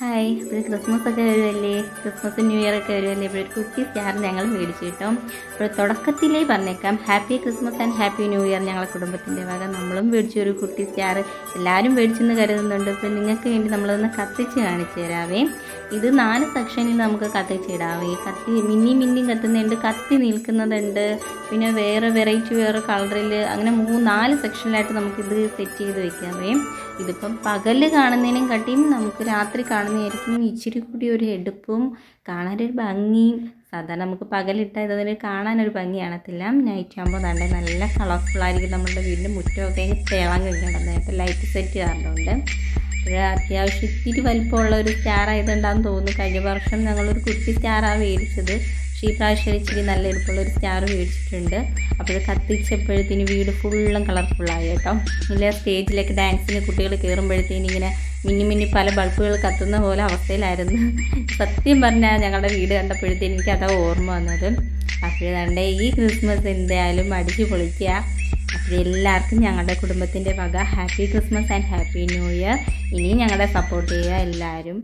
Hi, ഇപ്പോൾ ക്രിസ്മസൊക്കെ വരുമല്ലേ, Christmas new year ഒക്കെ വരുമല്ലേ. ഇപ്പോൾ ഒരു കുട്ടി സ്റ്റാർ ഞങ്ങൾ മേടിച്ചു കിട്ടും. അപ്പോൾ തുടക്കത്തിലേ പറഞ്ഞേക്കാം, happy Christmas and happy new year. ഞങ്ങളെ കുടുംബത്തിൻ്റെ വക നമ്മളും മേടിച്ചു ഒരു കുട്ടി സ്റ്റാർ. എല്ലാവരും മേടിച്ചെന്ന് കരുതുന്നുണ്ട്. ഇപ്പോൾ നിങ്ങൾക്ക് വേണ്ടി നമ്മളതൊന്ന് കത്തിച്ച് കാണിച്ചു തരാവേ. ഇത് 4 സെക്ഷനിൽ നമുക്ക് കത്തിച്ചിടാവേ. കത്തി മിന്നി കത്തുന്നുണ്ട്, കത്തി നിൽക്കുന്നതുണ്ട്, പിന്നെ വേറെ വേറെ കളറിൽ, അങ്ങനെ 4 സെക്ഷനിലായിട്ട് നമുക്കിത് സെറ്റ് ചെയ്ത് വെക്കാവേ. ഇതിപ്പം പകൽ കാണുന്നതിനും കാട്ടിയും നമുക്ക് രാത്രി കാണുന്നതായിരിക്കും ഇച്ചിരി കൂടി ഒരു എടുപ്പും കാണാനൊരു ഭംഗിയും. സാധാരണ നമുക്ക് പകലിട്ടാൽ ഇതിന് കാണാനൊരു ഭംഗി കാണത്തില്ല. നൈറ്റ് ആകുമ്പോൾ നല്ല കളർഫുള്ളായിരിക്കും. നമ്മുടെ വീടിൻ്റെ മുറ്റമൊക്കെ തിളങ്ങി കിടന്നത് ഇപ്പോൾ ലൈറ്റ് സെറ്റ് കാരണമുണ്ട്. അത്യാവശ്യം ഇത്തിരി വലിപ്പമുള്ള ഒരു സ്റ്റാർ ആയതുകൊണ്ടാണെന്ന് തോന്നുന്നു. കഴിഞ്ഞ വർഷം ഞങ്ങളൊരു കുട്ടി സ്റ്റാറാണ് മേടിച്ചത്. പക്ഷേ ഈ പ്രാവശ്യം ഇച്ചിരി നല്ല എളുപ്പമുള്ളൊരു സ്റ്റാർ മേടിച്ചിട്ടുണ്ട്. അപ്പോൾ കത്തിച്ചപ്പോഴത്തേന് വീട് ഫുള്ളും കളർഫുള്ളായി കേട്ടോ. ഇല്ല, സ്റ്റേജിലേക്ക് ഡാൻസിന് കുട്ടികൾ കയറുമ്പോഴത്തേന് ഇങ്ങനെ മിന്നി പല ബൾബുകൾ കത്തുന്ന പോലെ അവസ്ഥയിലായിരുന്നു. സത്യം പറഞ്ഞാൽ ഞങ്ങളുടെ വീട് കണ്ടപ്പോഴത്തേന് എനിക്കതാ ഓർമ്മ വന്നത്. അപ്പോഴേ ഈ ക്രിസ്മസ് എന്തായാലും അടിച്ചു പൊളിക്കുക. അപ്പോഴെല്ലാവർക്കും ഞങ്ങളുടെ കുടുംബത്തിൻ്റെ വക happy Christmas and happy new year. ഇനിയും ഞങ്ങളെ സപ്പോർട്ട് ചെയ്യുക എല്ലാവരും.